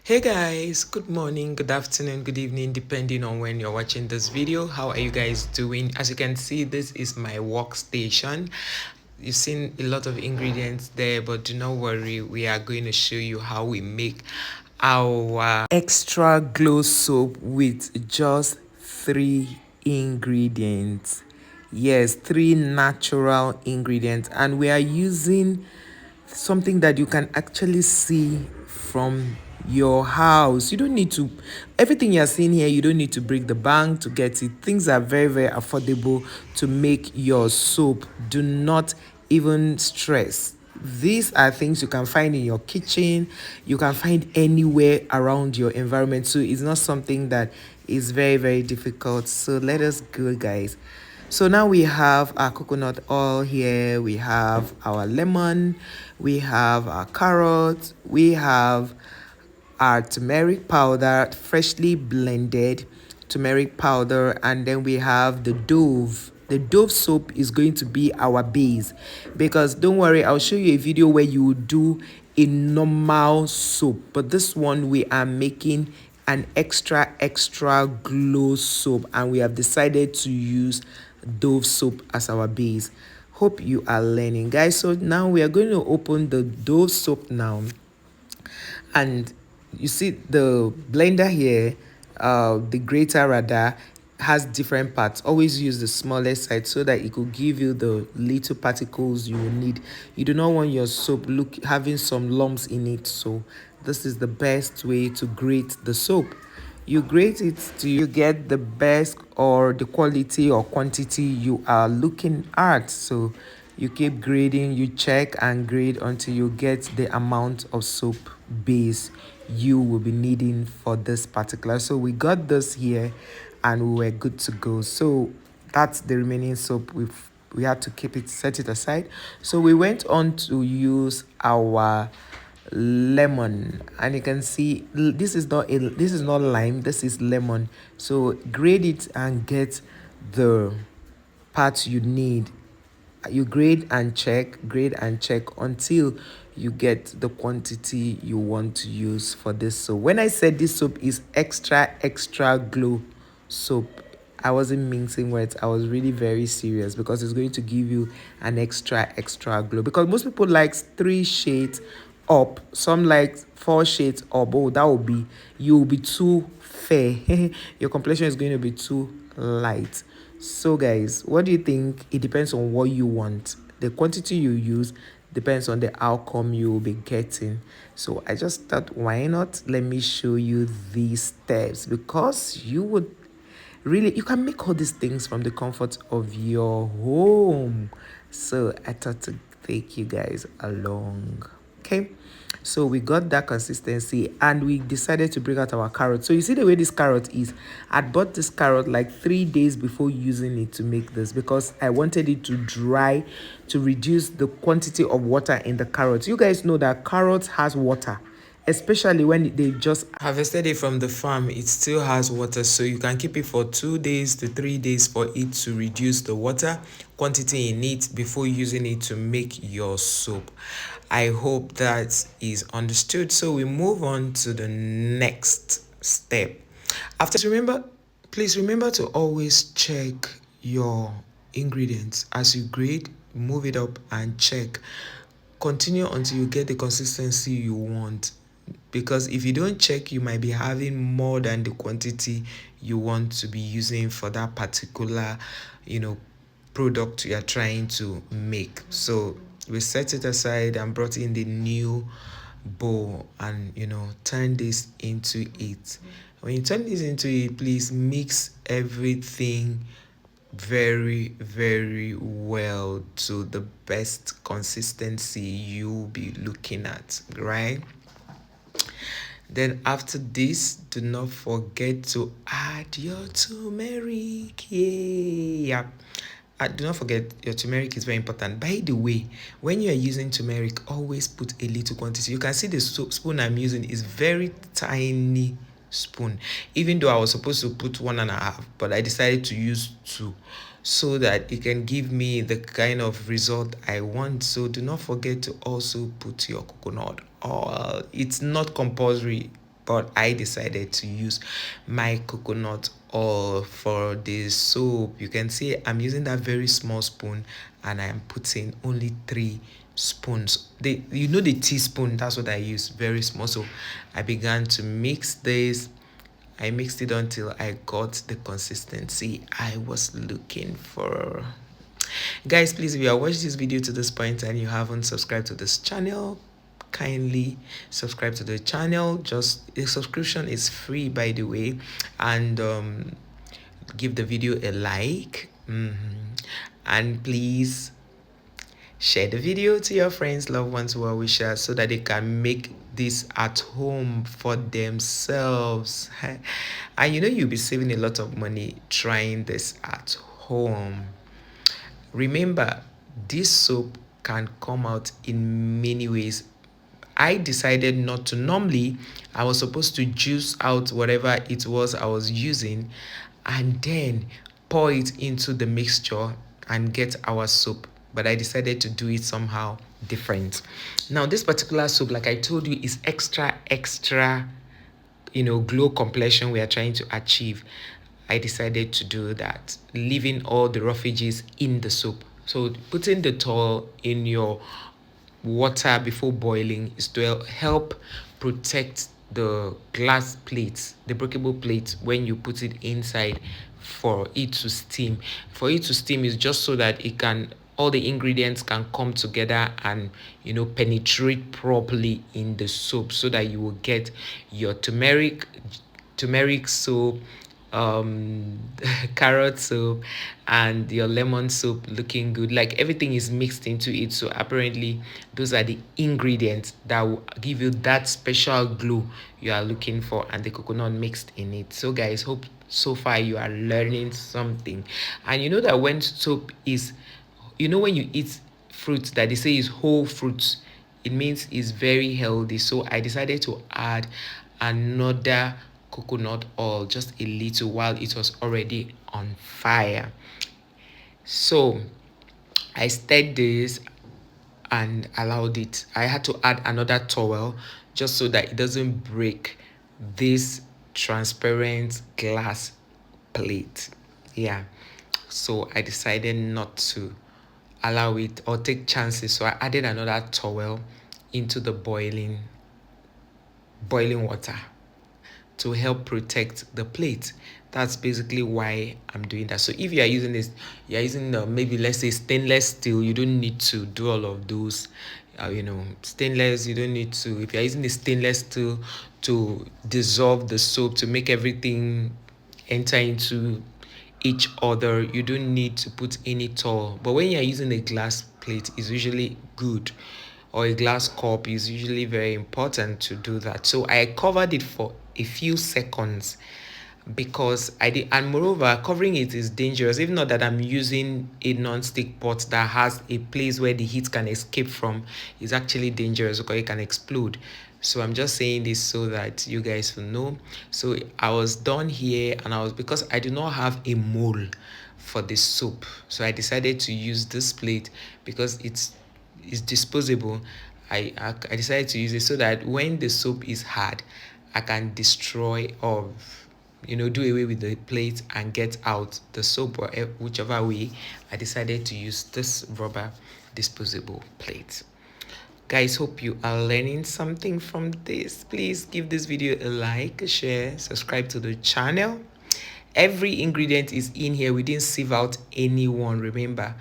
Hey guys, good morning, good afternoon, good evening, depending on when you're watching this video. How are you guys doing? As you can see, this is my workstation. You've seen a lot of ingredients there, but do not worry, we are going to show you how we make our extra glow soap with just 3 ingredients. Yes, 3 natural ingredients, and we are using something that you can actually see from your house. You don't need to, everything you're seeing here, you don't need to break the bank to get it. Things are very, very affordable to make your soap. Do not even stress. These are things you can find in your kitchen, you can find anywhere around your environment. So it's not something that is very, very difficult. So let us go, guys. So now we have our coconut oil here, we have our lemon, we have our carrot, we have our turmeric powder, freshly blended turmeric powder, and then we have the Dove. The Dove soap is going to be our base, because don't worry, I'll show you a video where you do a normal soap, but this one we are making an extra glow soap, and we have decided to use Dove soap as our base. Hope you are learning, guys. So now we are going to open the Dove soap now, and you see the blender here, the grater rather, has different parts. Always use the smallest side so that it could give you the little particles you will need. You do not want your soap having some lumps in it, so this is the best way to grate the soap. You grate it till you get the best or the quality or quantity you are looking at. So you keep grading, you check and grade until you get the amount of soap base you will be needing for this particular. So we got this here and we were good to go. So that's the remaining soap. We had to keep it, set it aside. So we went on to use our lemon, and you can see this is not lime, this is lemon. So grade it and get the parts you need. You grade and check until you get the quantity you want to use for this. So when I said this soap is extra glow soap, I wasn't mincing words. I was really very serious, because it's going to give you an extra glow. Because most people like 3 shades up, some like 4 shades up. Oh, that will be, you will be too fair. Your complexion is going to be too light. So guys, what do you think? It depends on what you want. The quantity you use depends on the outcome you will be getting. So I just thought, why not let me show you these steps, because you would really, you can make all these things from the comfort of your home. So I thought to take you guys along. Okay, so we got that consistency and we decided to bring out our carrot. So you see the way this carrot is, I bought this carrot like 3 days before using it to make this, because I wanted it to dry to reduce the quantity of water in the carrots. You guys know that carrots has water, especially when they just harvested it from the farm. It still has water, so you can keep it for 2 days to 3 days for it to reduce the water quantity in it before using it to make your soap. I hope that is understood. So we move on to the next step. After, please remember to always check your ingredients as you grade. Move it up and check. Continue until you get the consistency you want, because if you don't check, you might be having more than the quantity you want to be using for that particular product you are trying to make. So we set it aside and brought in the new bowl, and turn this into it. When you turn this into it, please mix everything very, very well to the best consistency you'll be looking at, right? Then after this, do not forget to add your turmeric. Yeah. Do not forget, your turmeric is very important. By the way, when you are using turmeric, always put a little quantity. You can see the spoon I'm using is very tiny spoon. Even though I was supposed to put 1.5, but I decided to use 2, so that it can give me the kind of result I want. So do not forget to also put your coconut oil. It's not compulsory. but I decided to use my coconut oil for this soap. You can see I'm using that very small spoon, and I'm putting only 3 spoons. The teaspoon, that's what I use, very small. So I began to mix this. I mixed it until I got the consistency I was looking for. Guys, please, if you are watching this video to this point and you haven't subscribed to this channel, kindly subscribe to the channel. Just the subscription is free, by the way, and give the video a like. And please share the video to your friends, loved ones, well wishers, so that they can make this at home for themselves. And you'll be saving a lot of money trying this at home. Remember, this soap can come out in many ways. I decided not to. Normally, I was supposed to juice out whatever it was I was using and then pour it into the mixture and get our soap. But I decided to do it somehow different. Now, this particular soap, like I told you, is extra glow complexion we are trying to achieve. I decided to do that, leaving all the roughages in the soap. So putting the towel in your water before boiling is to help protect the glass plates, the breakable plates, when you put it inside for it to steam. For it to steam is just so that all the ingredients can come together and penetrate properly in the soap, so that you will get your turmeric soap, carrot soap, and your lemon soap looking good. Like everything is mixed into it. So apparently those are the ingredients that will give you that special glow you are looking for, and the coconut mixed in it. So guys, hope so far you are learning something. And you know that when soap is, when you eat fruits that they say is whole fruits, it means it's very healthy. So I decided to add another coconut oil, just a little, while it was already on fire. So I stirred this and allowed it. I had to add another towel just so that it doesn't break this transparent glass plate. Yeah, so I decided not to allow it or take chances. So I added another towel into the boiling water to help protect the plate. That's basically why I'm doing that. So if you are using this, you're using maybe, let's say, stainless steel, you don't need to do all of those. Stainless, you don't need to. If you're using the stainless steel to dissolve the soap, to make everything enter into each other, you don't need to put any towel. But when you're using a glass plate, it's usually good, or a glass cup is usually very important to do that. So I covered it for a few seconds because I did, and moreover, covering it is dangerous. Even not that I'm using a non-stick pot that has a place where the heat can escape from, is actually dangerous because it can explode. So I'm just saying this so that you guys will know. So I was done here, and because I do not have a mold for this soap, so I decided to use this plate because it's disposable. I decided to use it so that when the soap is hard, I can destroy or do away with the plate and get out the soap, or whichever way. I decided to use this rubber disposable plate. Guys, hope you are learning something from this. Please give this video a like, a share, subscribe to the channel. Every ingredient is in here. We didn't sieve out anyone, remember,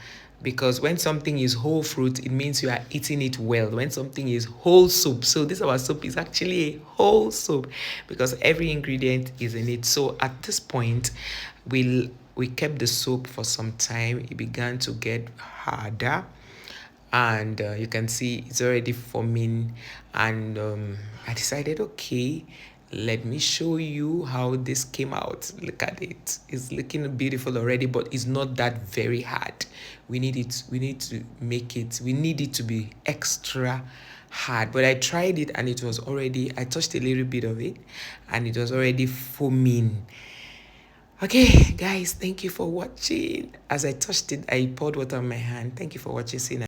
because when something is whole fruit, it means you are eating it well. When something is whole soup, so this our soup is actually a whole soup because every ingredient is in it. So at this point, we kept the soap for some time. It began to get harder, and you can see it's already forming. And I decided, okay, let me show you how this came out. Look at it. It's looking beautiful already, but it's not that very hard. We need it to be extra hard. But I tried it, and I touched a little bit of it, and it was already foaming. Okay, guys, thank you for watching. As I touched it, I poured water on my hand. Thank you for watching. See you next.